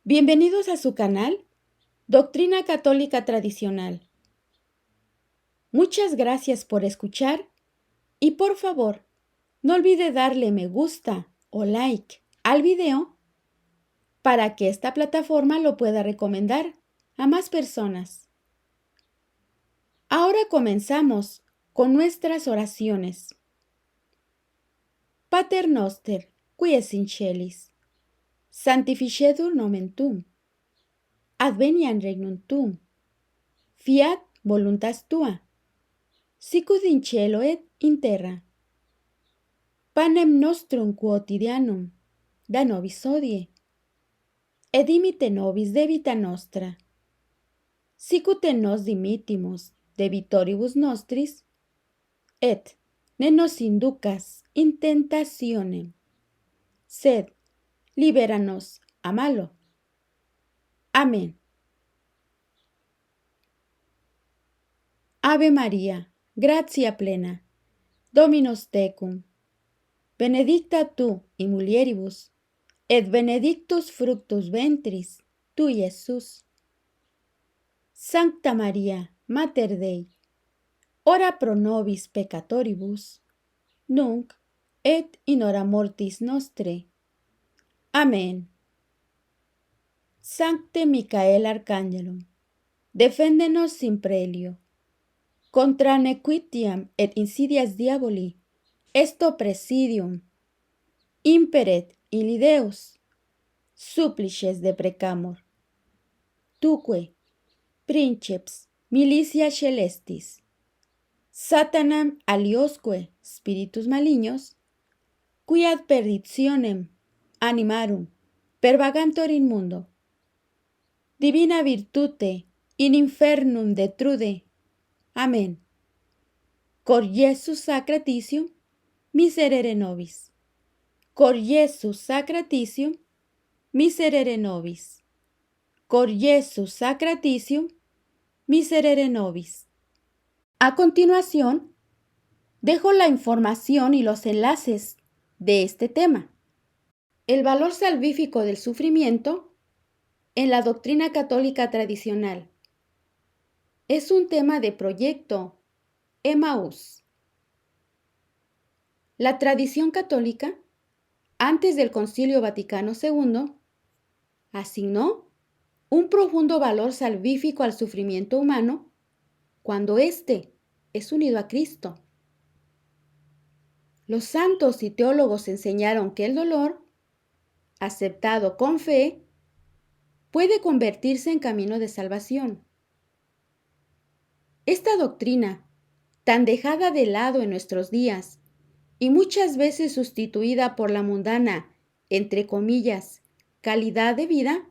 Bienvenidos a su canal, Doctrina Católica Tradicional. Muchas gracias por escuchar y por favor, no olvide darle me gusta o like al video para que esta plataforma lo pueda recomendar a más personas. Ahora comenzamos con nuestras oraciones. Pater noster, qui es in celis, sanctificetur nomen tuum, adveniat regnum tuum, fiat voluntas tua, sicut in cielo et in terra. Panem nostrum quotidianum da nobis hodie, et dimite nobis debita nostra, sicut et nos dimittimus debitoribus nostris, et ne nos inducas in tentationem, sed libera nos a malo. Amén. Ave María, gratia plena, Dominus tecum, benedicta tu in mulieribus, et benedictus fructus ventris tui, Iesus. Sancta Maria, Mater Dei, ora pro nobis peccatoribus, nunc et in hora mortis nostre. Amén. Sancte Micael Arcángelum, defende-nos in prelio, contra nequitiam et insidias diaboli, esto presidium, imperet illi Deus, supplices deprecamur. Tuque, princeps milicia celestis, Satanam aliosque spiritus malignos, qui ad perditionem animarum pervagantur in mundo, divina virtute in infernum detrude. Amén. Cor Iesus sacratitium miserere nobis. Cor Iesus sacratitium miserere nobis. Cor Iesus sacratitium miserere nobis. A continuación, dejo la información y los enlaces de este tema. El valor salvífico del sufrimiento en la doctrina católica tradicional. Es un tema de proyecto Emmaús. La tradición católica, antes del Concilio Vaticano II, asignó un profundo valor salvífico al sufrimiento humano cuando éste es unido a Cristo. Los santos y teólogos enseñaron que el dolor, aceptado con fe, puede convertirse en camino de salvación. Esta doctrina, tan dejada de lado en nuestros días y muchas veces sustituida por la mundana, entre comillas, calidad de vida,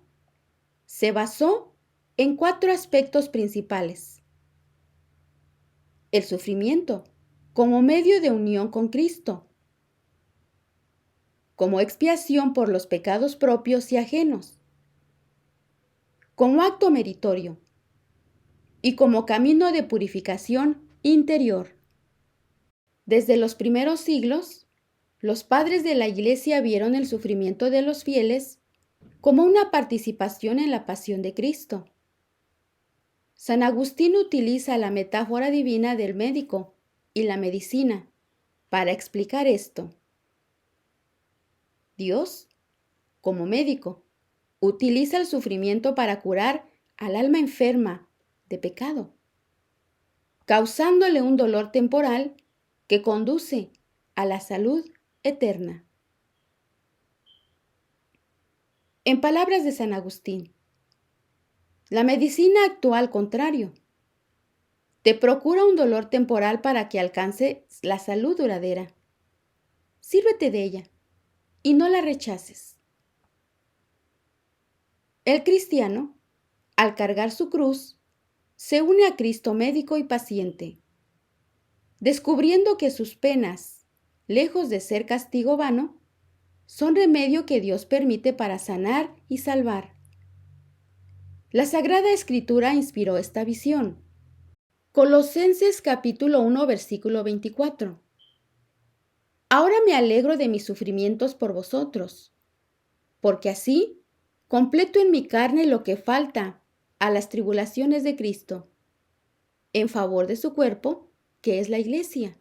se basó en 4 aspectos principales. El sufrimiento como medio de unión con Cristo, como expiación por los pecados propios y ajenos, como acto meritorio y como camino de purificación interior. Desde los primeros siglos, los padres de la Iglesia vieron el sufrimiento de los fieles como una participación en la pasión de Cristo. San Agustín utiliza la metáfora divina del médico y la medicina para explicar esto. Dios, como médico, utiliza el sufrimiento para curar al alma enferma de pecado, causándole un dolor temporal que conduce a la salud eterna. En palabras de San Agustín, la medicina actúa al contrario. Te procura un dolor temporal para que alcances la salud duradera. Sírvete de ella y no la rechaces. El cristiano, al cargar su cruz, se une a Cristo médico y paciente, descubriendo que sus penas, lejos de ser castigo vano, son remedio que Dios permite para sanar y salvar. La Sagrada Escritura inspiró esta visión. Colosenses capítulo 1, versículo 24. Ahora me alegro de mis sufrimientos por vosotros, porque así completo en mi carne lo que falta a las tribulaciones de Cristo, en favor de su cuerpo, que es la Iglesia.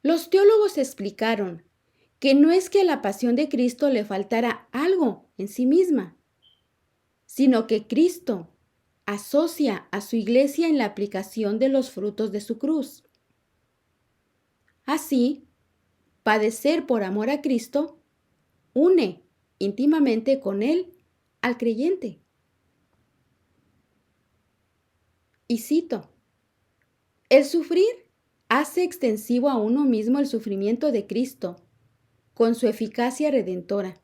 Los teólogos explicaron que no es que a la pasión de Cristo le faltara algo en sí misma, sino que Cristo asocia a su Iglesia en la aplicación de los frutos de su cruz. Así, padecer por amor a Cristo une íntimamente con Él al creyente. Y cito, el sufrir hace extensivo a uno mismo el sufrimiento de Cristo, con su eficacia redentora.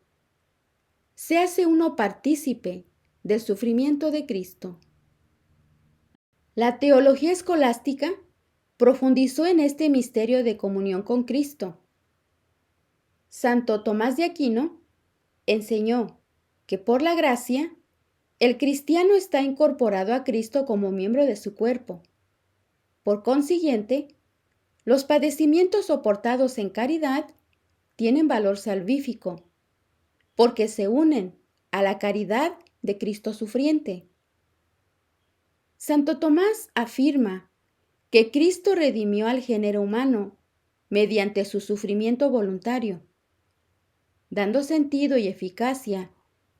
Se hace uno partícipe del sufrimiento de Cristo. La teología escolástica profundizó en este misterio de comunión con Cristo. Santo Tomás de Aquino enseñó que por la gracia, el cristiano está incorporado a Cristo como miembro de su cuerpo. Por consiguiente, los padecimientos soportados en caridad tienen valor salvífico, porque se unen a la caridad de Cristo sufriente. Santo Tomás afirma que Cristo redimió al género humano mediante su sufrimiento voluntario, dando sentido y eficacia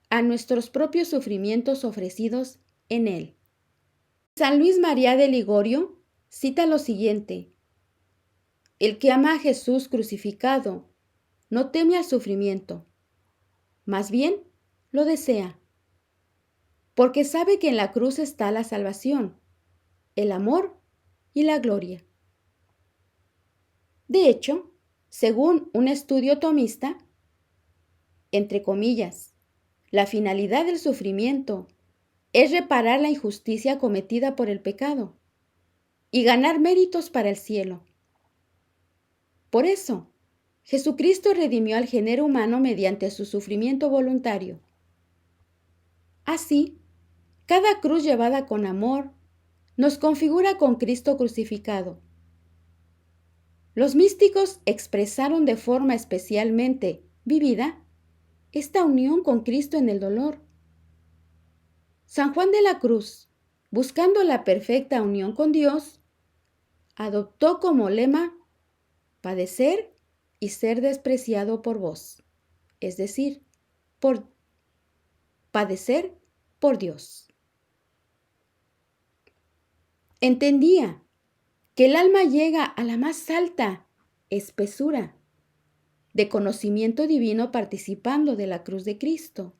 a nuestros propios sufrimientos ofrecidos en Él. San Luis María de Ligorio cita lo siguiente: el que ama a Jesús crucificado no teme al sufrimiento, más bien lo desea, porque sabe que en la cruz está la salvación, el amor y la gloria. De hecho, según un estudio tomista, entre comillas, la finalidad del sufrimiento es reparar la injusticia cometida por el pecado y ganar méritos para el cielo. Por eso, Jesucristo redimió al género humano mediante su sufrimiento voluntario. Así, cada cruz llevada con amor nos configura con Cristo crucificado. Los místicos expresaron de forma especialmente vivida esta unión con Cristo en el dolor. San Juan de la Cruz, buscando la perfecta unión con Dios, adoptó como lema padecer y ser despreciado por vos, es decir, por padecer por Dios. Entendía que el alma llega a la más alta espesura de conocimiento divino participando de la cruz de Cristo.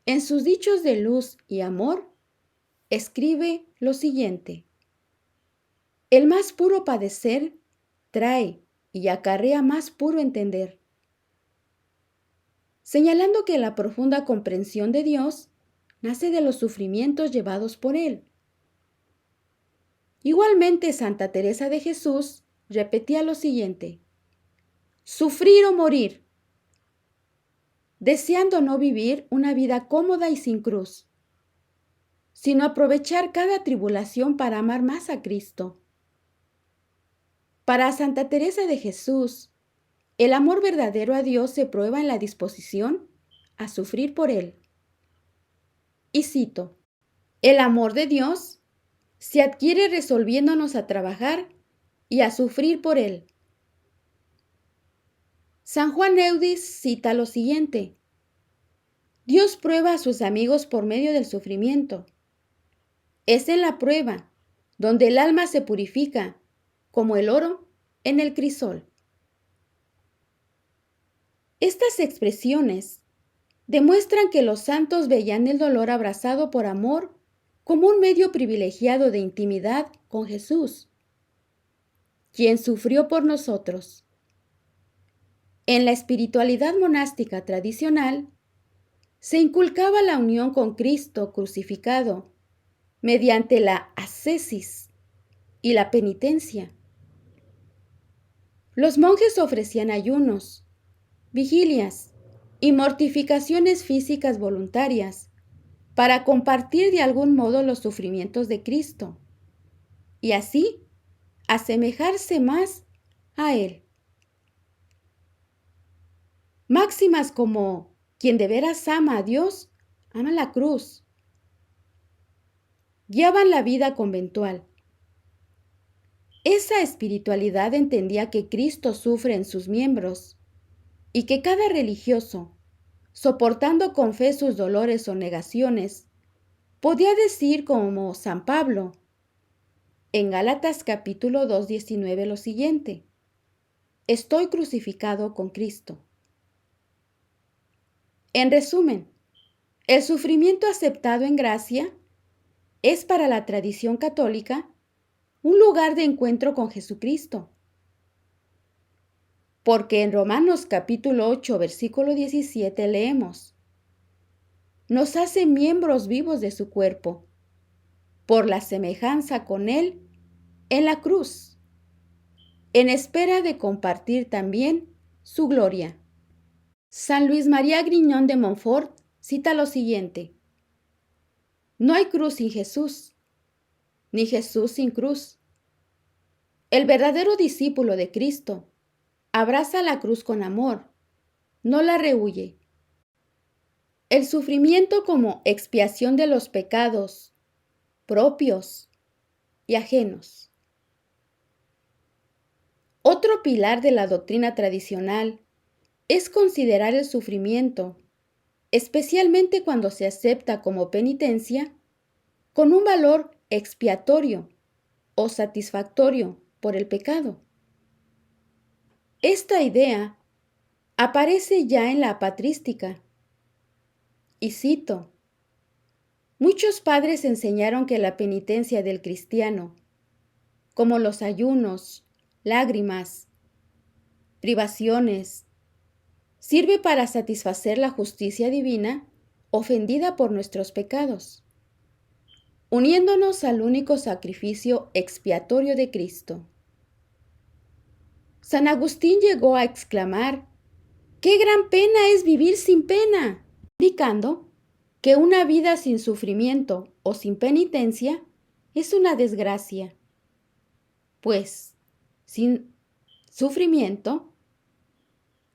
En sus dichos de luz y amor, escribe lo siguiente: el más puro padecer trae y acarrea más puro entender, señalando que la profunda comprensión de Dios nace de los sufrimientos llevados por Él. Igualmente, Santa Teresa de Jesús repetía lo siguiente: sufrir o morir, deseando no vivir una vida cómoda y sin cruz, sino aprovechar cada tribulación para amar más a Cristo. Para Santa Teresa de Jesús, el amor verdadero a Dios se prueba en la disposición a sufrir por Él. Y cito, el amor de Dios se adquiere resolviéndonos a trabajar y a sufrir por Él. San Juan Eudis cita lo siguiente: Dios prueba a sus amigos por medio del sufrimiento. Es en la prueba donde el alma se purifica, como el oro en el crisol. Estas expresiones demuestran que los santos veían el dolor abrazado por amor como un medio privilegiado de intimidad con Jesús, quien sufrió por nosotros. En la espiritualidad monástica tradicional, se inculcaba la unión con Cristo crucificado mediante la ascesis y la penitencia. Los monjes ofrecían ayunos, vigilias y mortificaciones físicas voluntarias para compartir de algún modo los sufrimientos de Cristo y así asemejarse más a Él. Máximas como Quien de veras ama a Dios, ama la cruz. Guiaban la vida conventual. Esa espiritualidad entendía que Cristo sufre en sus miembros y que cada religioso, soportando con fe sus dolores o negaciones, podía decir como San Pablo, en Gálatas capítulo 2:19 lo siguiente: estoy crucificado con Cristo. En resumen, el sufrimiento aceptado en gracia es para la tradición católica un lugar de encuentro con Jesucristo. Porque en Romanos capítulo 8, versículo 17 leemos: nos hace miembros vivos de su cuerpo, por la semejanza con Él en la cruz, en espera de compartir también su gloria. San Luis María Griñón de Montfort cita lo siguiente: no hay cruz sin Jesús, ni Jesús sin cruz. El verdadero discípulo de Cristo abraza la cruz con amor, no la rehúye. El sufrimiento como expiación de los pecados propios y ajenos. Otro pilar de la doctrina tradicional es considerar el sufrimiento, especialmente cuando se acepta como penitencia, con un valor expiatorio o satisfactorio por el pecado. Esta idea aparece ya en la patrística. Y cito: muchos padres enseñaron que la penitencia del cristiano, como los ayunos, lágrimas, privaciones, sirve para satisfacer la justicia divina ofendida por nuestros pecados, uniéndonos al único sacrificio expiatorio de Cristo. San Agustín llegó a exclamar: ¡qué gran pena es vivir sin pena!, indicando que una vida sin sufrimiento o sin penitencia es una desgracia, pues sin sufrimiento,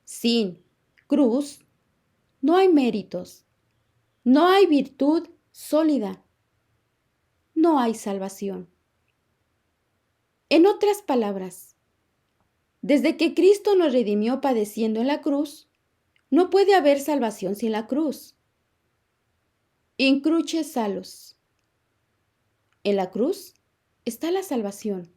sin cruz, no hay méritos, no hay virtud sólida, no hay salvación. En otras palabras, desde que Cristo nos redimió padeciendo en la cruz, no puede haber salvación sin la cruz. In cruce salus. En la cruz está la salvación.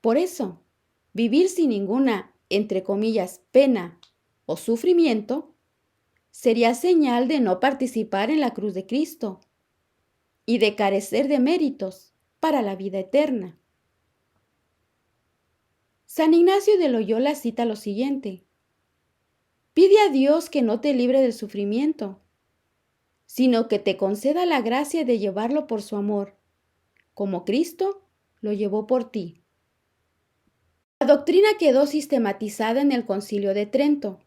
Por eso, vivir sin ninguna, entre comillas, pena o sufrimiento sería señal de no participar en la cruz de Cristo y de carecer de méritos para la vida eterna. San Ignacio de Loyola cita lo siguiente: pide a Dios que no te libre del sufrimiento, sino que te conceda la gracia de llevarlo por su amor, como Cristo lo llevó por ti. La doctrina quedó sistematizada en el Concilio de Trento,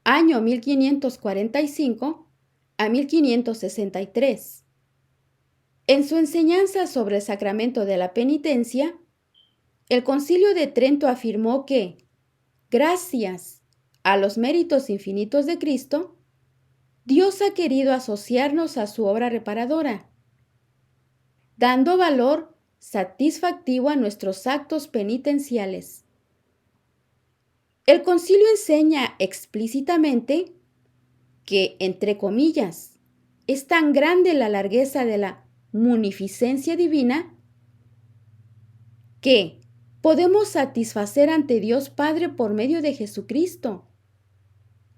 año 1545 a 1563. En su enseñanza sobre el sacramento de la penitencia, el Concilio de Trento afirmó que, gracias a los méritos infinitos de Cristo, Dios ha querido asociarnos a su obra reparadora, dando valor satisfactivo a nuestros actos penitenciales. El concilio enseña explícitamente que, entre comillas, es tan grande la largueza de la munificencia divina que podemos satisfacer ante Dios Padre por medio de Jesucristo,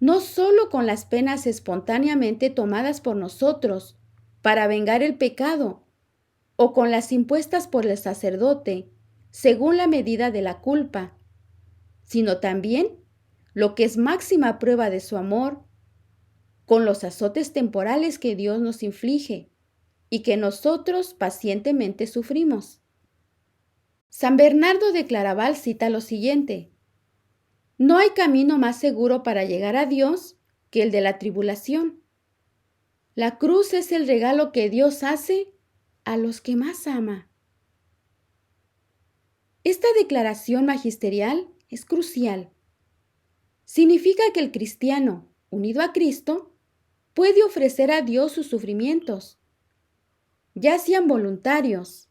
no solo con las penas espontáneamente tomadas por nosotros para vengar el pecado, o con las impuestas por el sacerdote, según la medida de la culpa, sino también, lo que es máxima prueba de su amor, con los azotes temporales que Dios nos inflige y que nosotros pacientemente sufrimos. San Bernardo de Claraval cita lo siguiente: no hay camino más seguro para llegar a Dios que el de la tribulación. La cruz es el regalo que Dios hace a los que más ama. Esta declaración magisterial es crucial. Significa que el cristiano, unido a Cristo, puede ofrecer a Dios sus sufrimientos, ya sean voluntarios,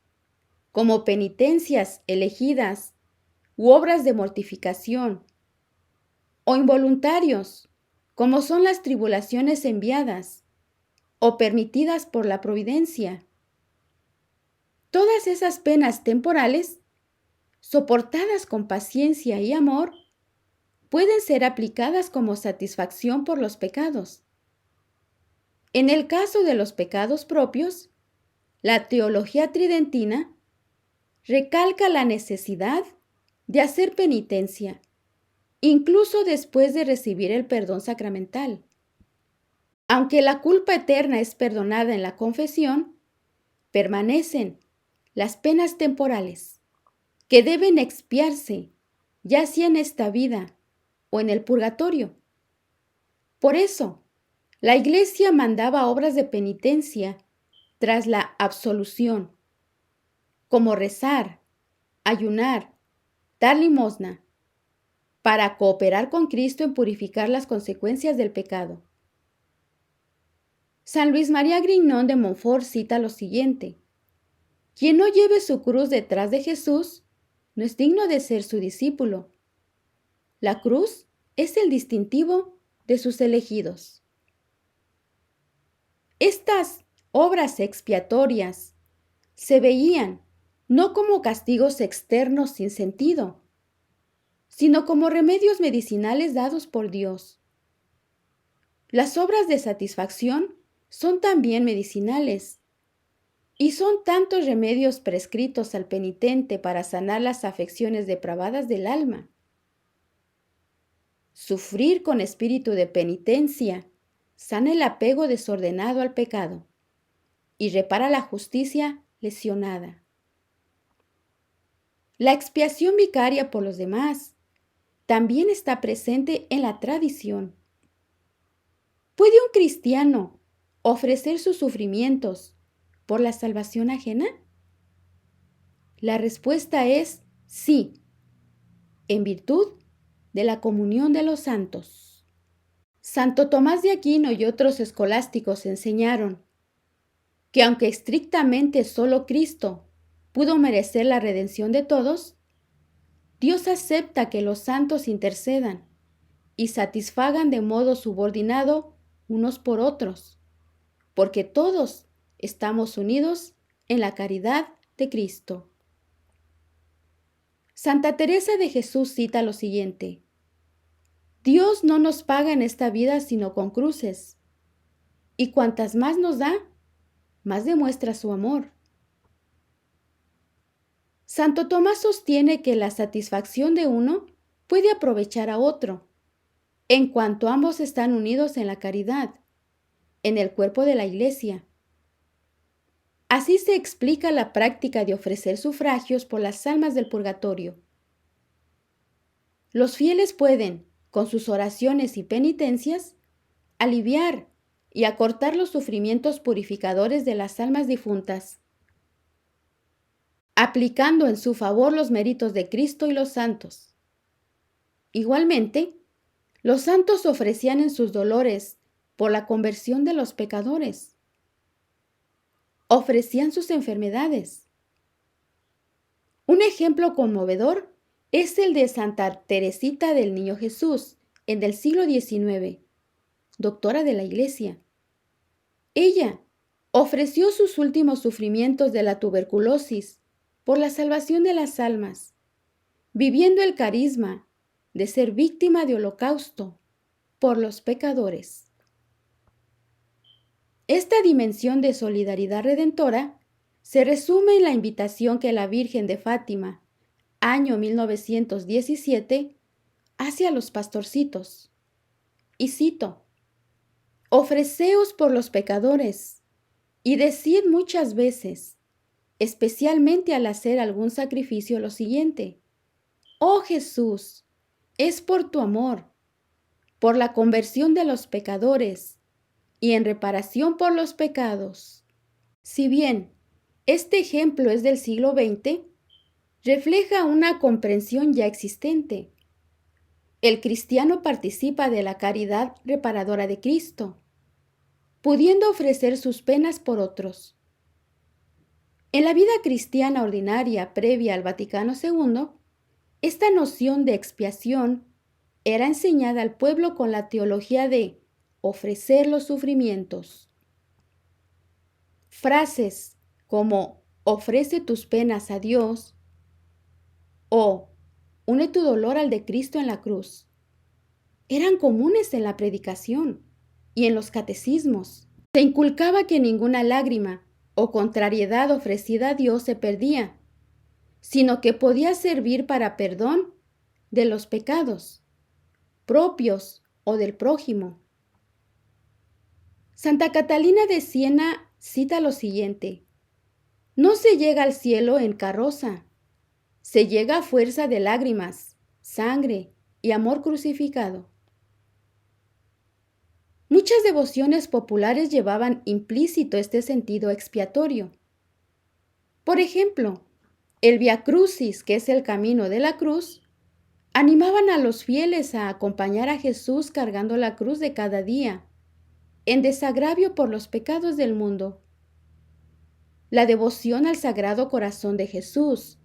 como penitencias elegidas u obras de mortificación, o involuntarios, como son las tribulaciones enviadas o permitidas por la providencia. Todas esas penas temporales, soportadas con paciencia y amor, pueden ser aplicadas como satisfacción por los pecados. En el caso de los pecados propios, la teología tridentina recalca la necesidad de hacer penitencia, incluso después de recibir el perdón sacramental. Aunque la culpa eterna es perdonada en la confesión, permanecen las penas temporales que deben expiarse, ya sea en esta vida o en el purgatorio. Por eso, la Iglesia mandaba obras de penitencia tras la absolución, como rezar, ayunar, dar limosna, para cooperar con Cristo en purificar las consecuencias del pecado. San Luis María Grignon de Montfort cita lo siguiente: quien no lleve su cruz detrás de Jesús no es digno de ser su discípulo. La cruz es el distintivo de sus elegidos. Estas obras expiatorias se veían no como castigos externos sin sentido, sino como remedios medicinales dados por Dios. Las obras de satisfacción son también medicinales, y son tantos remedios prescritos al penitente para sanar las afecciones depravadas del alma. Sufrir con espíritu de penitencia sana el apego desordenado al pecado y repara la justicia lesionada. La expiación vicaria por los demás también está presente en la tradición. ¿Puede un cristiano ofrecer sus sufrimientos por la salvación ajena? La respuesta es sí, en virtud de la comunión de los santos. Santo Tomás de Aquino y otros escolásticos enseñaron que aunque estrictamente solo Cristo pudo merecer la redención de todos, Dios acepta que los santos intercedan y satisfagan de modo subordinado unos por otros, porque todos estamos unidos en la caridad de Cristo. Santa Teresa de Jesús cita lo siguiente: Dios no nos paga en esta vida sino con cruces, y cuantas más nos da, más demuestra su amor. Santo Tomás sostiene que la satisfacción de uno puede aprovechar a otro, en cuanto ambos están unidos en la caridad, en el cuerpo de la Iglesia. Así se explica la práctica de ofrecer sufragios por las almas del purgatorio. Los fieles pueden, con sus oraciones y penitencias, aliviar y acortar los sufrimientos purificadores de las almas difuntas, aplicando en su favor los méritos de Cristo y los santos. Igualmente, los santos ofrecían en sus dolores por la conversión de los pecadores. Ofrecían sus enfermedades. Un ejemplo conmovedor es el de Santa Teresita del Niño Jesús, en el siglo XIX, doctora de la Iglesia. Ella ofreció sus últimos sufrimientos de la tuberculosis por la salvación de las almas, viviendo el carisma de ser víctima de holocausto por los pecadores. Esta dimensión de solidaridad redentora se resume en la invitación que la Virgen de Fátima, año 1917, hace a los pastorcitos. Y cito: ofreceos por los pecadores y decid muchas veces, especialmente al hacer algún sacrificio, lo siguiente: oh Jesús, es por tu amor, por la conversión de los pecadores y en reparación por los pecados. Si bien este ejemplo es del siglo XX, refleja una comprensión ya existente. El cristiano participa de la caridad reparadora de Cristo, pudiendo ofrecer sus penas por otros. En la vida cristiana ordinaria previa al Vaticano II, esta noción de expiación era enseñada al pueblo con la teología de ofrecer los sufrimientos. Frases como ofrece tus penas a Dios o une tu dolor al de Cristo en la cruz eran comunes en la predicación y en los catecismos. Se inculcaba que ninguna lágrima o contrariedad ofrecida a Dios se perdía, sino que podía servir para perdón de los pecados propios o del prójimo. Santa Catalina de Siena cita lo siguiente: no se llega al cielo en carroza, se llega a fuerza de lágrimas, sangre y amor crucificado. Muchas devociones populares llevaban implícito este sentido expiatorio. Por ejemplo, el Via Crucis, que es el camino de la cruz, animaban a los fieles a acompañar a Jesús cargando la cruz de cada día, en desagravio por los pecados del mundo. La devoción al Sagrado Corazón de Jesús,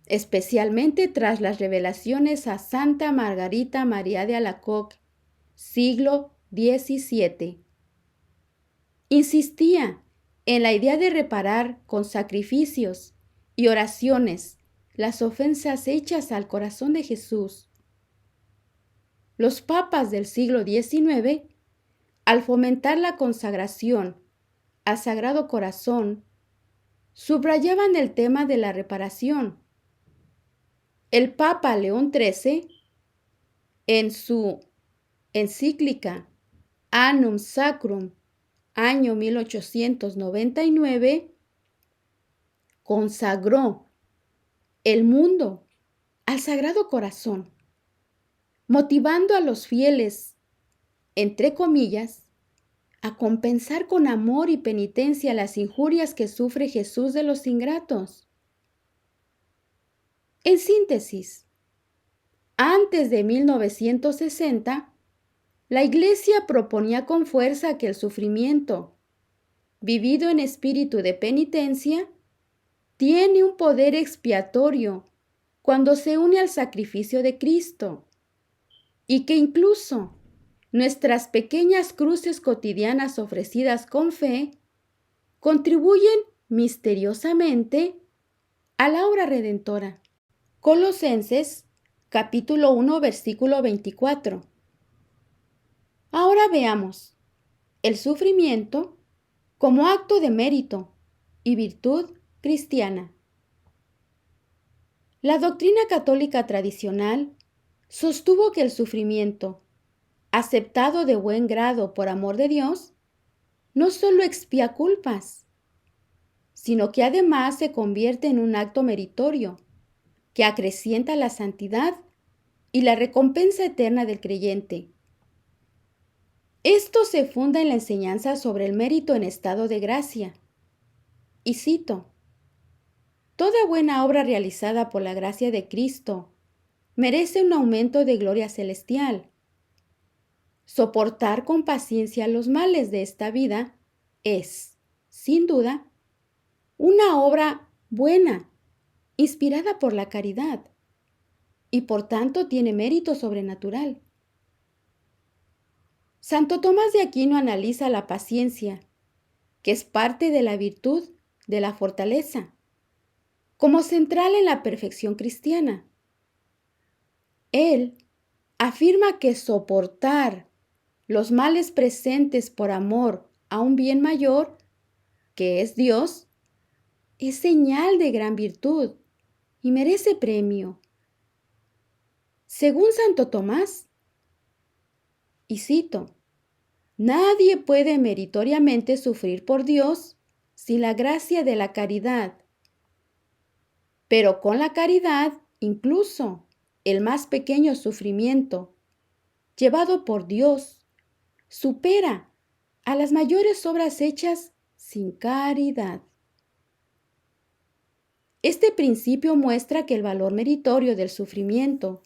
especialmente tras las revelaciones a Santa Margarita María de Alacoque, siglo XVII. Insistía en la idea de reparar con sacrificios y oraciones las ofensas hechas al corazón de Jesús. Los papas del siglo XIX, al fomentar la consagración al Sagrado Corazón, subrayaban el tema de la reparación. El Papa León XIII, en su encíclica Annum Sacrum, año 1899, consagró el mundo al Sagrado Corazón, motivando a los fieles, entre comillas, a compensar con amor y penitencia las injurias que sufre Jesús de los ingratos. En síntesis, antes de 1960, la Iglesia proponía con fuerza que el sufrimiento, vivido en espíritu de penitencia, tiene un poder expiatorio cuando se une al sacrificio de Cristo, y que incluso nuestras pequeñas cruces cotidianas ofrecidas con fe contribuyen misteriosamente a la obra redentora. Colosenses, capítulo 1, versículo 24. Ahora veamos el sufrimiento como acto de mérito y virtud cristiana. La doctrina católica tradicional sostuvo que el sufrimiento, aceptado de buen grado por amor de Dios, no solo expía culpas, sino que además se convierte en un acto meritorio que acrecienta la santidad y la recompensa eterna del creyente. Esto se funda en la enseñanza sobre el mérito en estado de gracia. Y cito: toda buena obra realizada por la gracia de Cristo merece un aumento de gloria celestial. Soportar con paciencia los males de esta vida es, sin duda, una obra buena, inspirada por la caridad, y por tanto tiene mérito sobrenatural. Santo Tomás de Aquino analiza la paciencia, que es parte de la virtud de la fortaleza, como central en la perfección cristiana. Él afirma que soportar los males presentes por amor a un bien mayor, que es Dios, es señal de gran virtud y merece premio. Según Santo Tomás, y cito: nadie puede meritoriamente sufrir por Dios sin la gracia de la caridad. Pero con la caridad, incluso el más pequeño sufrimiento, llevado por Dios, supera a las mayores obras hechas sin caridad. Este principio muestra que el valor meritorio del sufrimiento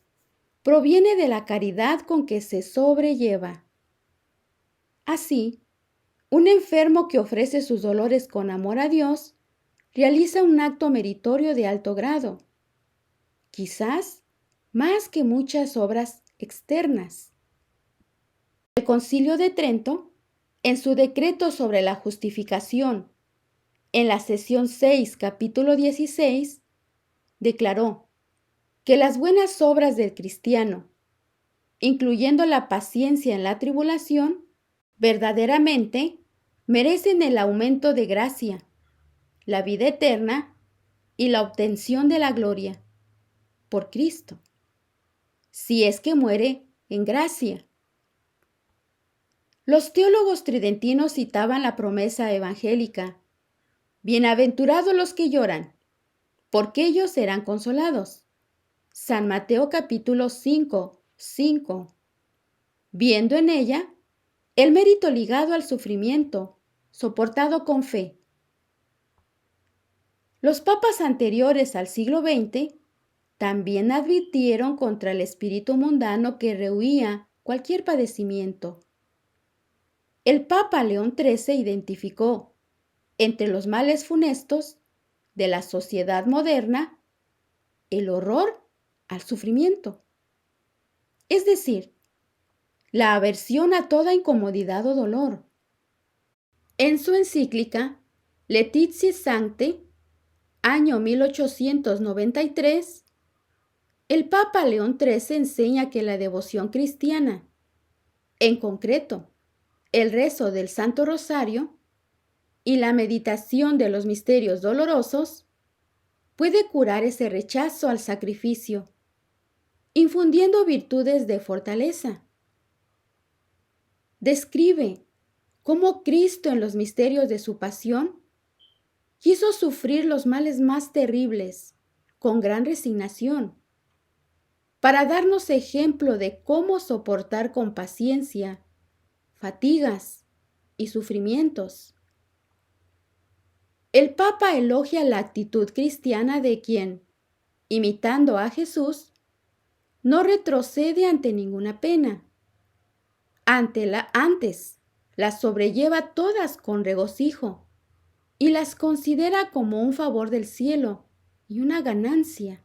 proviene de la caridad con que se sobrelleva. Así, un enfermo que ofrece sus dolores con amor a Dios realiza un acto meritorio de alto grado, quizás más que muchas obras externas. El Concilio de Trento, en su decreto sobre la justificación, en la sesión 6, capítulo 16, declaró que las buenas obras del cristiano, incluyendo la paciencia en la tribulación, verdaderamente merecen el aumento de gracia, la vida eterna y la obtención de la gloria por Cristo, si es que muere en gracia. Los teólogos tridentinos citaban la promesa evangélica: bienaventurados los que lloran, porque ellos serán consolados. San Mateo capítulo 5, 5. Viendo en ella el mérito ligado al sufrimiento, soportado con fe. Los papas anteriores al siglo XX también advirtieron contra el espíritu mundano que rehuía cualquier padecimiento. El Papa León XIII identificó entre los males funestos de la sociedad moderna el horror al sufrimiento, es decir, la aversión a toda incomodidad o dolor. En su encíclica Laetitia Sancte, año 1893, el Papa León XIII enseña que la devoción cristiana, en concreto, el rezo del Santo Rosario y la meditación de los misterios dolorosos, puede curar ese rechazo al sacrificio, infundiendo virtudes de fortaleza. Describe cómo Cristo en los misterios de su pasión quiso sufrir los males más terribles con gran resignación, para darnos ejemplo de cómo soportar con paciencia fatigas y sufrimientos. El Papa elogia la actitud cristiana de quien, imitando a Jesús, no retrocede ante ninguna pena. Antes las sobrelleva todas con regocijo y las considera como un favor del cielo y una ganancia.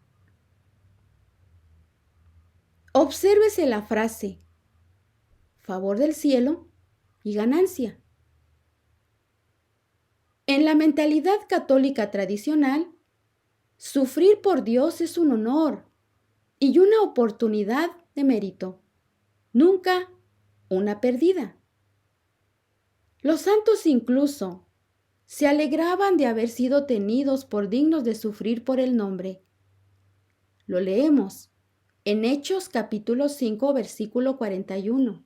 Obsérvese la frase, favor del cielo y ganancia. En la mentalidad católica tradicional, sufrir por Dios es un honor y una oportunidad de mérito, nunca una pérdida. Los santos incluso se alegraban de haber sido tenidos por dignos de sufrir por el nombre. Lo leemos en Hechos capítulo 5, versículo 41.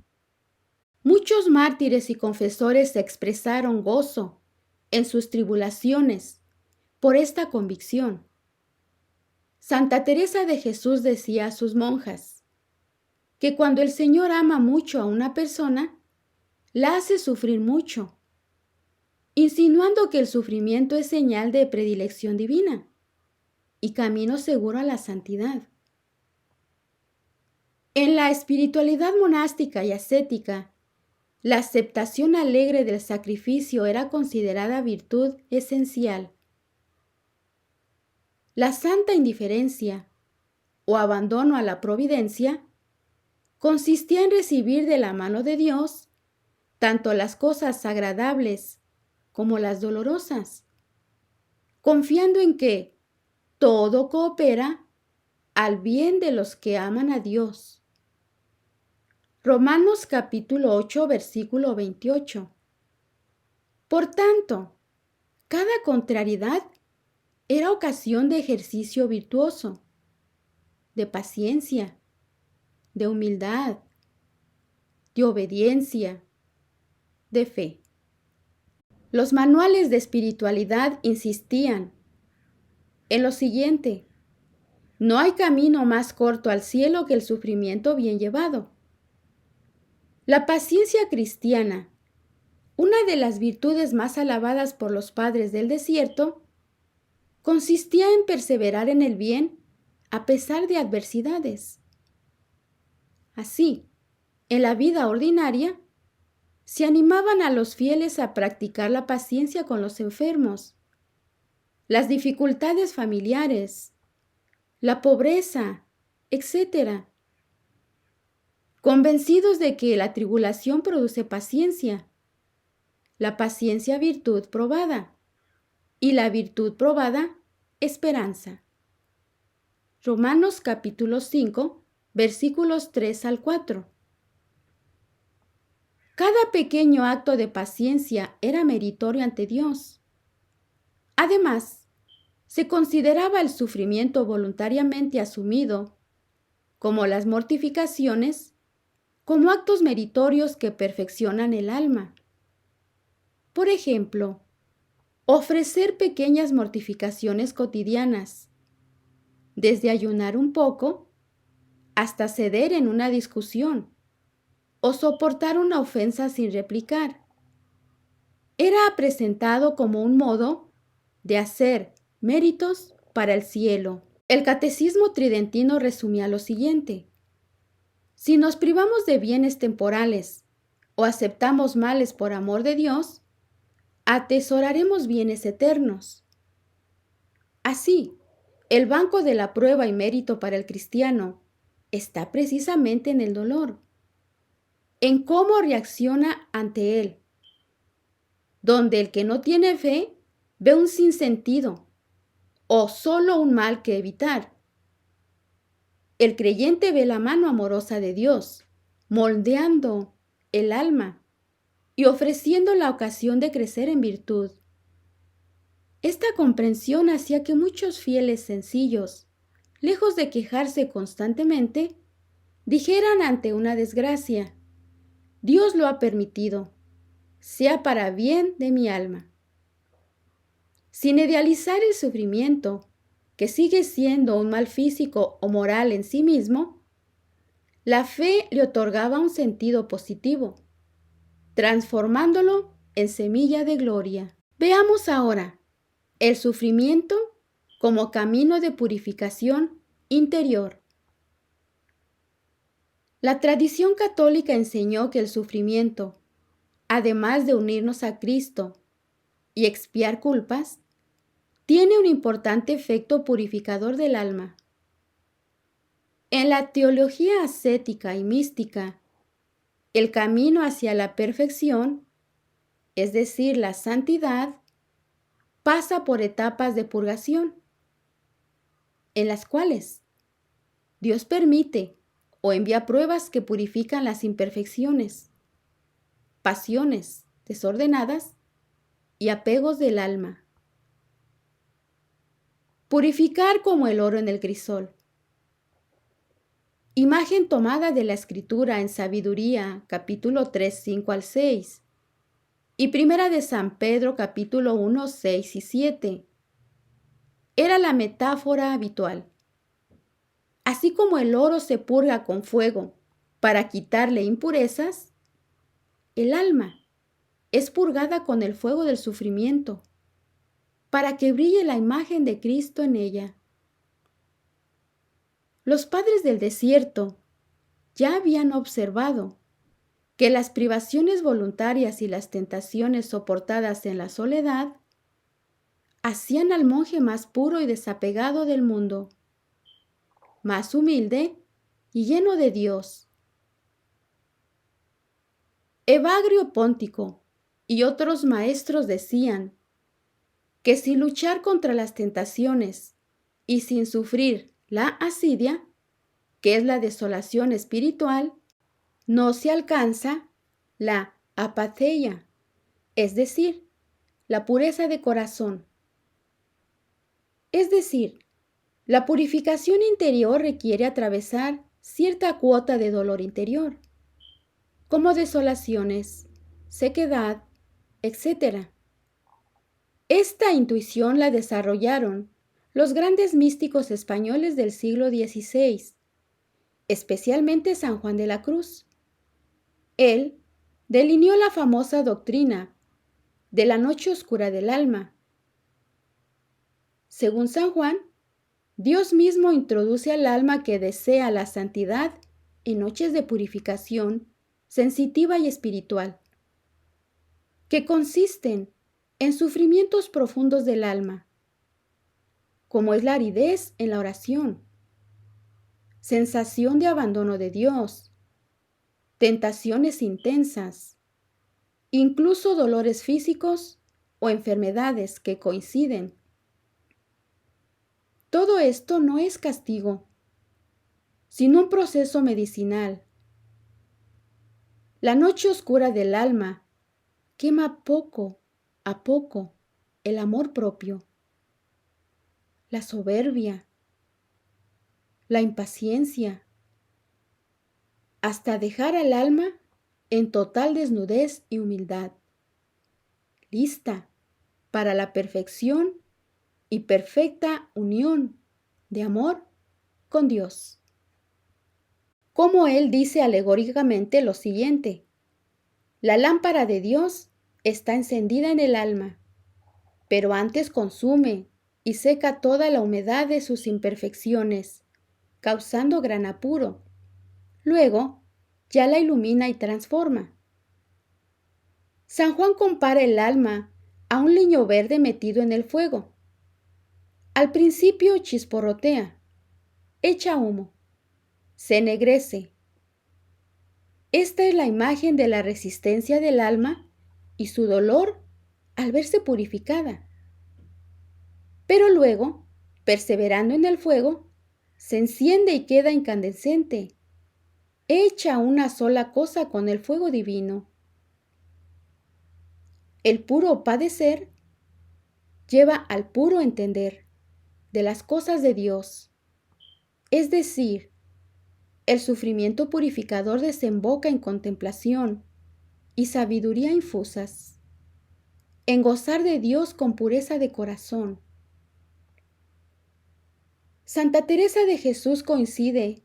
Muchos mártires y confesores expresaron gozo en sus tribulaciones por esta convicción. Santa Teresa de Jesús decía a sus monjas que cuando el Señor ama mucho a una persona, la hace sufrir mucho, insinuando que el sufrimiento es señal de predilección divina y camino seguro a la santidad. En la espiritualidad monástica y ascética, la aceptación alegre del sacrificio era considerada virtud esencial. La santa indiferencia o abandono a la providencia consistía en recibir de la mano de Dios tanto las cosas agradables como las dolorosas, confiando en que todo coopera al bien de los que aman a Dios. Romanos capítulo 8, versículo 28. Por tanto, cada contrariedad era ocasión de ejercicio virtuoso, de paciencia, de humildad, de obediencia, de fe. Los manuales de espiritualidad insistían en lo siguiente: no hay camino más corto al cielo que el sufrimiento bien llevado. La paciencia cristiana, una de las virtudes más alabadas por los padres del desierto, consistía en perseverar en el bien a pesar de adversidades. Así, en la vida ordinaria, se animaban a los fieles a practicar la paciencia con los enfermos, las dificultades familiares, la pobreza, etc., convencidos de que la tribulación produce paciencia, la paciencia virtud probada y la virtud probada esperanza. Romanos capítulo 5, versículos 3 al 4. Cada pequeño acto de paciencia era meritorio ante Dios. Además, se consideraba el sufrimiento voluntariamente asumido, como las mortificaciones, como actos meritorios que perfeccionan el alma. Por ejemplo, ofrecer pequeñas mortificaciones cotidianas, desde ayunar un poco hasta ceder en una discusión o soportar una ofensa sin replicar. Era presentado como un modo de hacer méritos para el cielo. El Catecismo Tridentino resumía lo siguiente: si nos privamos de bienes temporales o aceptamos males por amor de Dios, atesoraremos bienes eternos. Así, el banco de la prueba y mérito para el cristiano está precisamente en el dolor, en cómo reacciona ante él, donde el que no tiene fe ve un sinsentido o solo un mal que evitar. El creyente ve la mano amorosa de Dios, moldeando el alma y ofreciendo la ocasión de crecer en virtud. Esta comprensión hacía que muchos fieles sencillos, lejos de quejarse constantemente, dijeran ante una desgracia: Dios lo ha permitido, sea para bien de mi alma. Sin idealizar el sufrimiento, que sigue siendo un mal físico o moral en sí mismo, la fe le otorgaba un sentido positivo, transformándolo en semilla de gloria. Veamos ahora el sufrimiento como camino de purificación interior. La tradición católica enseñó que el sufrimiento, además de unirnos a Cristo y expiar culpas, tiene un importante efecto purificador del alma. En la teología ascética y mística, el camino hacia la perfección, es decir, la santidad, pasa por etapas de purgación, en las cuales Dios permite o envía pruebas que purifican las imperfecciones, pasiones desordenadas y apegos del alma. Purificar como el oro en el crisol. Imagen tomada de la Escritura en Sabiduría, capítulo 3, 5 al 6, y Primera de San Pedro, capítulo 1, 6 y 7. Era la metáfora habitual. Así como el oro se purga con fuego para quitarle impurezas, el alma es purgada con el fuego del sufrimiento, para que brille la imagen de Cristo en ella. Los padres del desierto ya habían observado que las privaciones voluntarias y las tentaciones soportadas en la soledad hacían al monje más puro y desapegado del mundo, más humilde y lleno de Dios. Evagrio Póntico y otros maestros decían que sin luchar contra las tentaciones y sin sufrir la asidia, que es la desolación espiritual, no se alcanza la apatheia, es decir, la pureza de corazón. Es decir, la purificación interior requiere atravesar cierta cuota de dolor interior, como desolaciones, sequedad, etc. Esta intuición la desarrollaron los grandes místicos españoles del siglo XVI, especialmente San Juan de la Cruz. Él delineó la famosa doctrina de la noche oscura del alma. Según San Juan, Dios mismo introduce al alma que desea la santidad en noches de purificación sensitiva y espiritual, que consisten en sufrimientos profundos del alma, como es la aridez en la oración, sensación de abandono de Dios, tentaciones intensas, incluso dolores físicos o enfermedades que coinciden. Todo esto no es castigo, sino un proceso medicinal. La noche oscura del alma quema poco a poco el amor propio, la soberbia, la impaciencia, hasta dejar al alma en total desnudez y humildad, lista para la perfección y perfecta unión de amor con Dios. Como él dice alegóricamente lo siguiente: la lámpara de Dios está encendida en el alma, pero antes consume y seca toda la humedad de sus imperfecciones, causando gran apuro. Luego, ya la ilumina y transforma. San Juan compara el alma a un leño verde metido en el fuego. Al principio chisporrotea, echa humo, se ennegrece. Esta es la imagen de la resistencia del alma y su dolor al verse purificada. Pero luego, perseverando en el fuego, se enciende y queda incandescente, hecha una sola cosa con el fuego divino. El puro padecer lleva al puro entender de las cosas de Dios. Es decir, el sufrimiento purificador desemboca en contemplación y sabiduría infusas, en gozar de Dios con pureza de corazón. Santa Teresa de Jesús coincide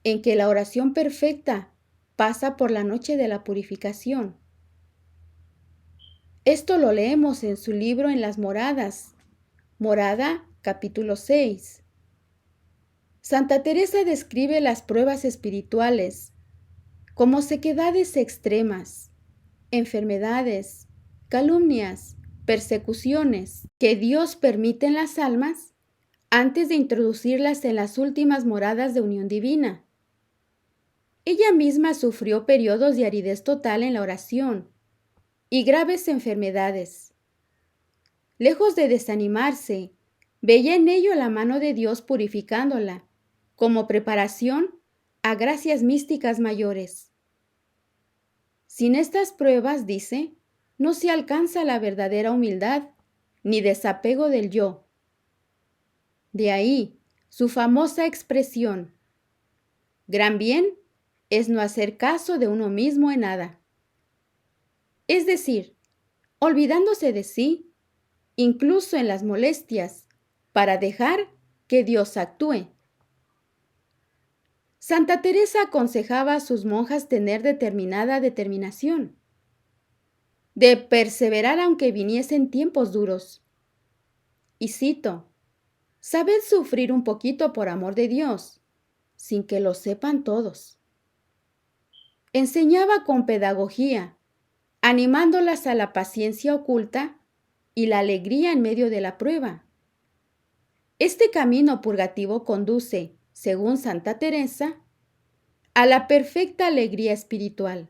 en que la oración perfecta pasa por la noche de la purificación. Esto lo leemos en su libro En las Moradas, Morada, capítulo 6. Santa Teresa describe las pruebas espirituales como sequedades extremas, enfermedades, calumnias, persecuciones que Dios permite en las almas antes de introducirlas en las últimas moradas de unión divina. Ella misma sufrió periodos de aridez total en la oración y graves enfermedades. Lejos de desanimarse, veía en ello la mano de Dios purificándola, como preparación a gracias místicas mayores. Sin estas pruebas, dice, no se alcanza la verdadera humildad ni desapego del yo. De ahí su famosa expresión: gran bien es no hacer caso de uno mismo en nada. Es decir, olvidándose de sí, incluso en las molestias, para dejar que Dios actúe. Santa Teresa aconsejaba a sus monjas tener determinada determinación, de perseverar aunque viniesen tiempos duros. Y cito: sabed sufrir un poquito por amor de Dios, sin que lo sepan todos. Enseñaba con pedagogía, animándolas a la paciencia oculta y la alegría en medio de la prueba. Este camino purgativo conduce, según Santa Teresa, a la perfecta alegría espiritual,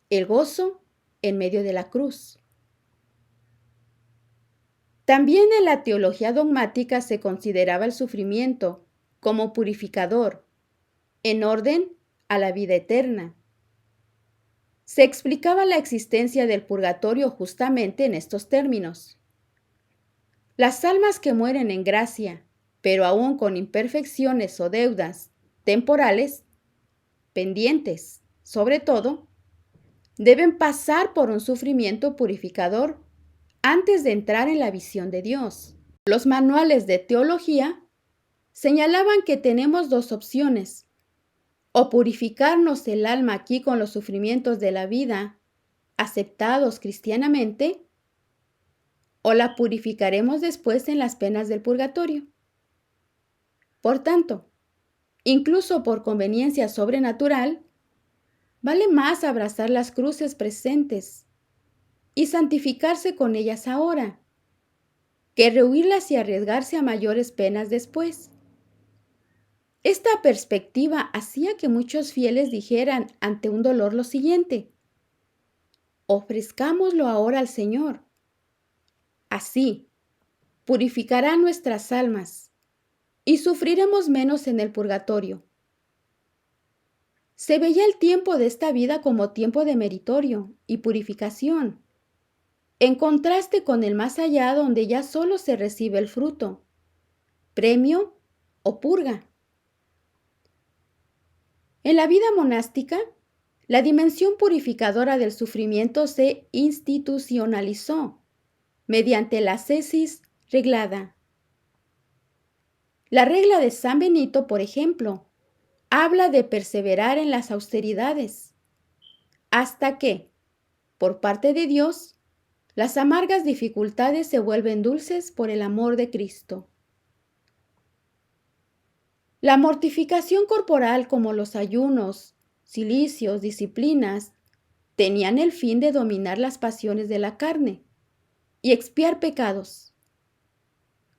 el gozo en medio de la cruz. También en la teología dogmática se consideraba el sufrimiento como purificador, en orden a la vida eterna. Se explicaba la existencia del purgatorio justamente en estos términos. Las almas que mueren en gracia, pero aún con imperfecciones o deudas temporales, pendientes, sobre todo, deben pasar por un sufrimiento purificador antes de entrar en la visión de Dios. Los manuales de teología señalaban que tenemos dos opciones: o purificarnos el alma aquí con los sufrimientos de la vida, aceptados cristianamente, o la purificaremos después en las penas del purgatorio. Por tanto, incluso por conveniencia sobrenatural, vale más abrazar las cruces presentes y santificarse con ellas ahora, que rehuirlas y arriesgarse a mayores penas después. Esta perspectiva hacía que muchos fieles dijeran ante un dolor lo siguiente: ofrezcámoslo ahora al Señor. Así, purificará nuestras almas y sufriremos menos en el purgatorio. Se veía el tiempo de esta vida como tiempo de meritorio y purificación, en contraste con el más allá donde ya solo se recibe el fruto, premio o purga. En la vida monástica, la dimensión purificadora del sufrimiento se institucionalizó mediante la ascesis reglada. La regla de San Benito, por ejemplo, habla de perseverar en las austeridades, hasta que, por parte de Dios, las amargas dificultades se vuelven dulces por el amor de Cristo. La mortificación corporal, como los ayunos, cilicios, disciplinas, tenían el fin de dominar las pasiones de la carne y expiar pecados,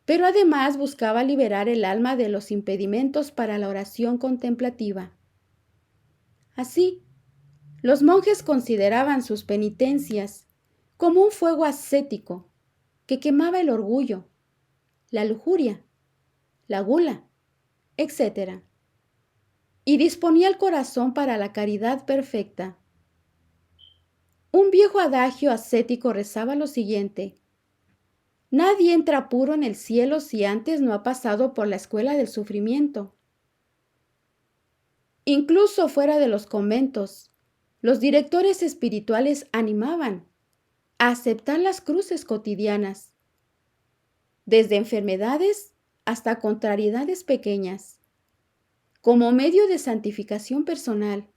pero además buscaba liberar el alma de los impedimentos para la oración contemplativa. Así, los monjes consideraban sus penitencias como un fuego ascético que quemaba el orgullo, la lujuria, la gula, etc., y disponía el corazón para la caridad perfecta. Un viejo adagio ascético rezaba lo siguiente: nadie entra puro en el cielo si antes no ha pasado por la escuela del sufrimiento. Incluso fuera de los conventos, los directores espirituales animaban a aceptar las cruces cotidianas, desde enfermedades hasta contrariedades pequeñas, como medio de santificación personal.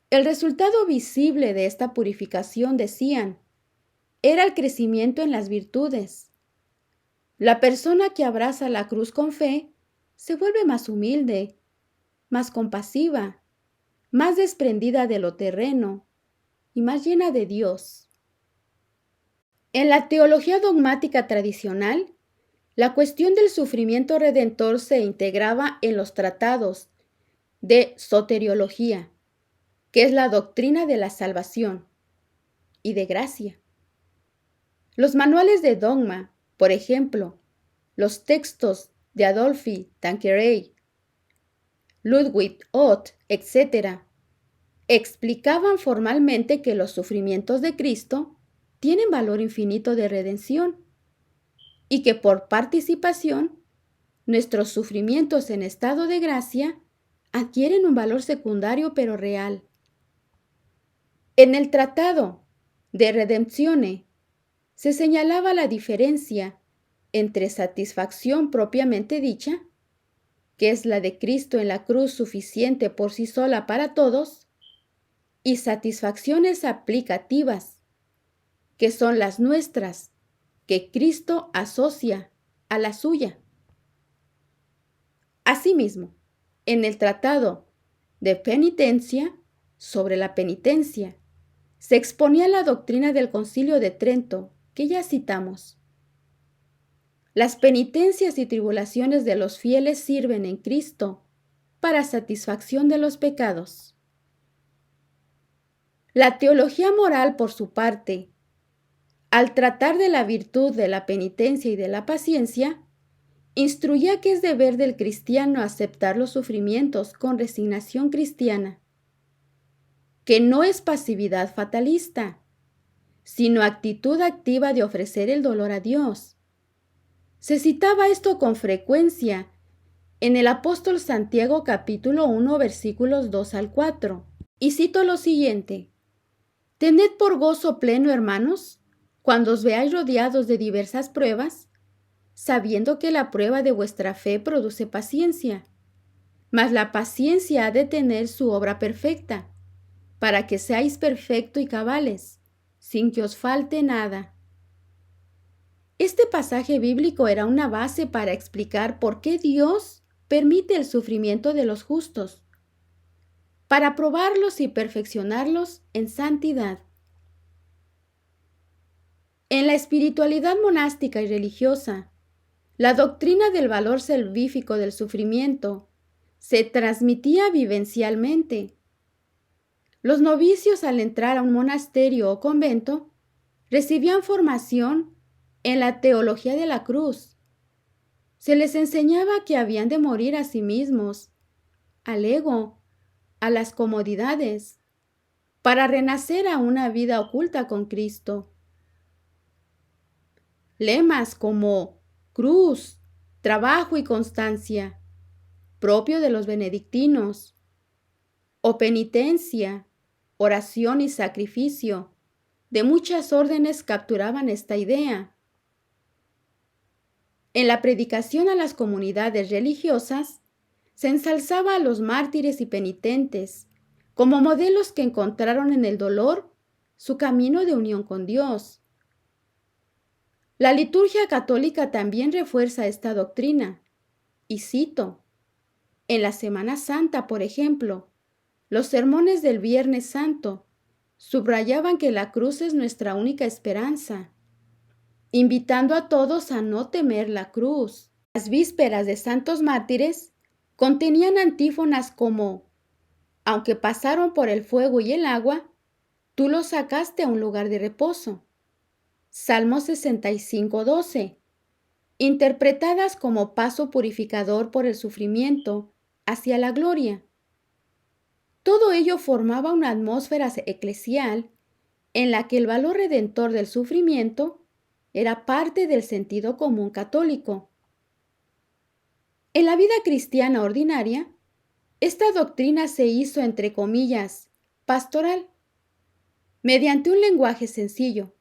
El resultado visible de esta purificación, decían, era el crecimiento en las virtudes. La persona que abraza la cruz con fe se vuelve más humilde, más compasiva, más desprendida de lo terreno y más llena de Dios. En la teología dogmática tradicional, la cuestión del sufrimiento redentor se integraba en los tratados de soteriología, que es la doctrina de la salvación y de gracia. Los manuales de dogma, por ejemplo, los textos de Adolphe Tanqueray, Ludwig Ott, etc., explicaban formalmente que los sufrimientos de Cristo tienen valor infinito de redención y que por participación nuestros sufrimientos en estado de gracia adquieren un valor secundario pero real. En el Tratado de Redemptione se señalaba la diferencia entre satisfacción propiamente dicha, que es la de Cristo en la cruz suficiente por sí sola para todos, y satisfacciones aplicativas, que son las nuestras, que Cristo asocia a la suya. Asimismo, en el Tratado de Penitencia sobre la penitencia, se exponía la doctrina del Concilio de Trento, que ya citamos. Las penitencias y tribulaciones de los fieles sirven en Cristo para satisfacción de los pecados. La teología moral, por su parte, al tratar de la virtud de la penitencia y de la paciencia, instruía que es deber del cristiano aceptar los sufrimientos con resignación cristiana, que no es pasividad fatalista, sino actitud activa de ofrecer el dolor a Dios. Se citaba esto con frecuencia en el apóstol Santiago capítulo 1 versículos 2 al 4, y cito lo siguiente: tened por gozo pleno, hermanos, cuando os veáis rodeados de diversas pruebas, sabiendo que la prueba de vuestra fe produce paciencia, mas la paciencia ha de tener su obra perfecta, para que seáis perfectos y cabales, sin que os falte nada. Este pasaje bíblico era una base para explicar por qué Dios permite el sufrimiento de los justos, para probarlos y perfeccionarlos en santidad. En la espiritualidad monástica y religiosa, la doctrina del valor salvífico del sufrimiento se transmitía vivencialmente. Los novicios, al entrar a un monasterio o convento, recibían formación en la teología de la cruz. Se les enseñaba que habían de morir a sí mismos, al ego, a las comodidades, para renacer a una vida oculta con Cristo. Lemas como cruz, trabajo y constancia, propio de los benedictinos, o penitencia, oración y sacrificio, de muchas órdenes capturaban esta idea. En la predicación a las comunidades religiosas, se ensalzaba a los mártires y penitentes como modelos que encontraron en el dolor su camino de unión con Dios. La liturgia católica también refuerza esta doctrina, y cito: en la Semana Santa, por ejemplo, los sermones del Viernes Santo subrayaban que la cruz es nuestra única esperanza, invitando a todos a no temer la cruz. Las vísperas de santos mártires contenían antífonas como: aunque pasaron por el fuego y el agua, tú los sacaste a un lugar de reposo. Salmo 65:12, interpretadas como paso purificador por el sufrimiento hacia la gloria. Todo ello formaba una atmósfera eclesial en la que el valor redentor del sufrimiento era parte del sentido común católico. En la vida cristiana ordinaria, esta doctrina se hizo, entre comillas, pastoral, mediante un lenguaje sencillo.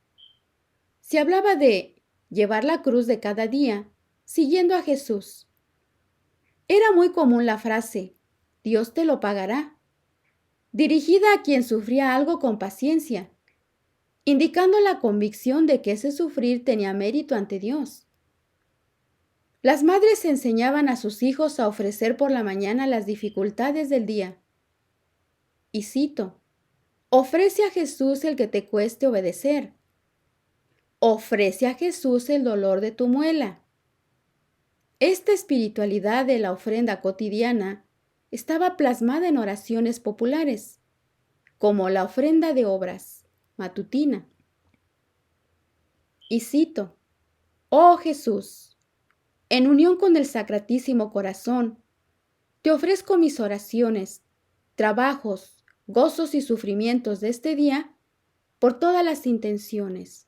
Se hablaba de llevar la cruz de cada día, siguiendo a Jesús. Era muy común la frase: Dios te lo pagará, dirigida a quien sufría algo con paciencia, indicando la convicción de que ese sufrir tenía mérito ante Dios. Las madres enseñaban a sus hijos a ofrecer por la mañana las dificultades del día. Y cito: ofrece a Jesús el que te cueste obedecer. Ofrece a Jesús el dolor de tu muela. Esta espiritualidad de la ofrenda cotidiana estaba plasmada en oraciones populares, como la ofrenda de obras, matutina. Y cito: oh Jesús, en unión con el Sacratísimo Corazón, te ofrezco mis oraciones, trabajos, gozos y sufrimientos de este día por todas las intenciones.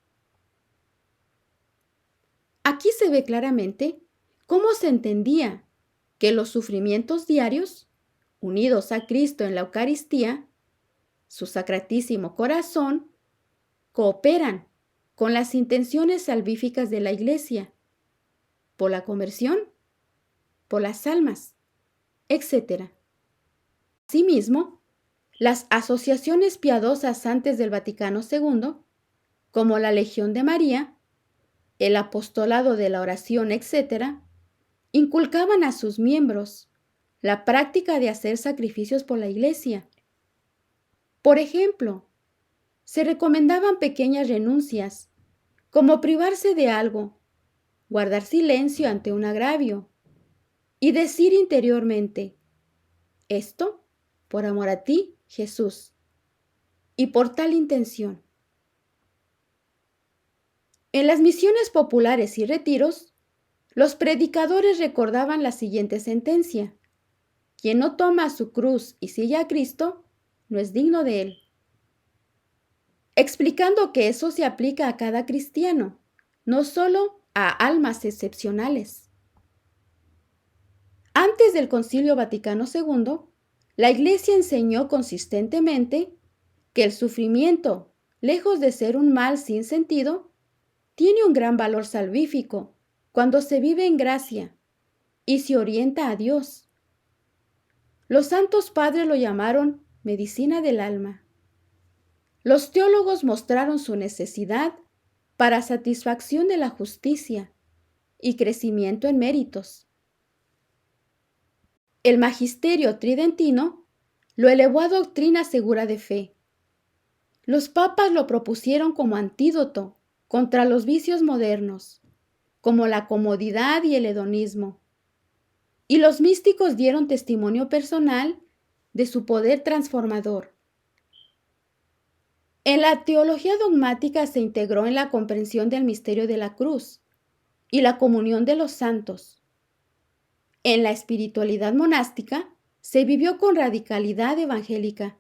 Aquí se ve claramente cómo se entendía que los sufrimientos diarios, unidos a Cristo en la Eucaristía, su Sacratísimo Corazón, cooperan con las intenciones salvíficas de la Iglesia, por la conversión, por las almas, etc. Asimismo, las asociaciones piadosas antes del Vaticano II, como la Legión de María, el Apostolado de la Oración, etc., inculcaban a sus miembros la práctica de hacer sacrificios por la Iglesia. Por ejemplo, se recomendaban pequeñas renuncias, como privarse de algo, guardar silencio ante un agravio y decir interiormente: esto por amor a ti, Jesús, y por tal intención. En las misiones populares y retiros, los predicadores recordaban la siguiente sentencia: quien no toma su cruz y sigue a Cristo, no es digno de él. Explicando que eso se aplica a cada cristiano, no solo a almas excepcionales. Antes del Concilio Vaticano II, la Iglesia enseñó consistentemente que el sufrimiento, lejos de ser un mal sin sentido, tiene un gran valor salvífico cuando se vive en gracia y se orienta a Dios. Los santos padres lo llamaron medicina del alma. Los teólogos mostraron su necesidad para satisfacción de la justicia y crecimiento en méritos. El magisterio tridentino lo elevó a doctrina segura de fe. Los papas lo propusieron como antídoto contra los vicios modernos, como la comodidad y el hedonismo. Y los místicos dieron testimonio personal de su poder transformador. En la teología dogmática se integró en la comprensión del misterio de la cruz y la comunión de los santos. En la espiritualidad monástica se vivió con radicalidad evangélica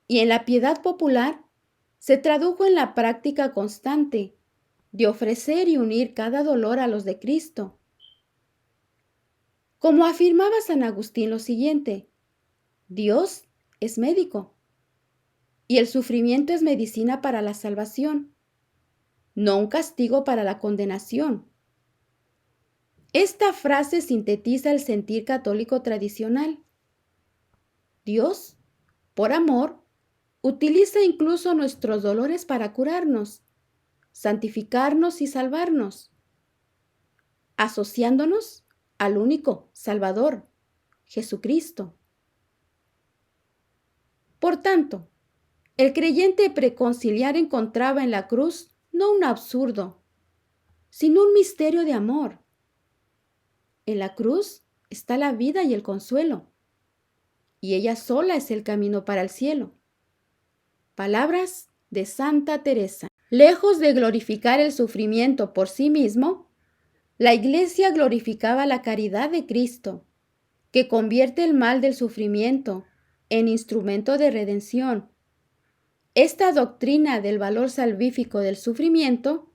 y en la piedad popular se tradujo en la práctica constante de ofrecer y unir cada dolor a los de Cristo. Como afirmaba San Agustín lo siguiente: Dios es médico y el sufrimiento es medicina para la salvación, no un castigo para la condenación. Esta frase sintetiza el sentir católico tradicional. Dios, por amor, utiliza incluso nuestros dolores para curarnos, santificarnos y salvarnos, asociándonos al único Salvador, Jesucristo. Por tanto, el creyente preconciliar encontraba en la cruz no un absurdo, sino un misterio de amor. En la cruz está la vida y el consuelo, y ella sola es el camino para el cielo. Palabras de Santa Teresa. Lejos de glorificar el sufrimiento por sí mismo, la Iglesia glorificaba la caridad de Cristo, que convierte el mal del sufrimiento en instrumento de redención. Esta doctrina del valor salvífico del sufrimiento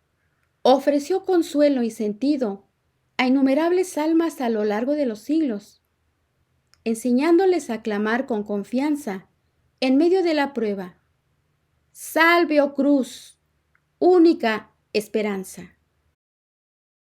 ofreció consuelo y sentido a innumerables almas a lo largo de los siglos, enseñándoles a clamar con confianza en medio de la prueba: Salve, oh cruz, única esperanza.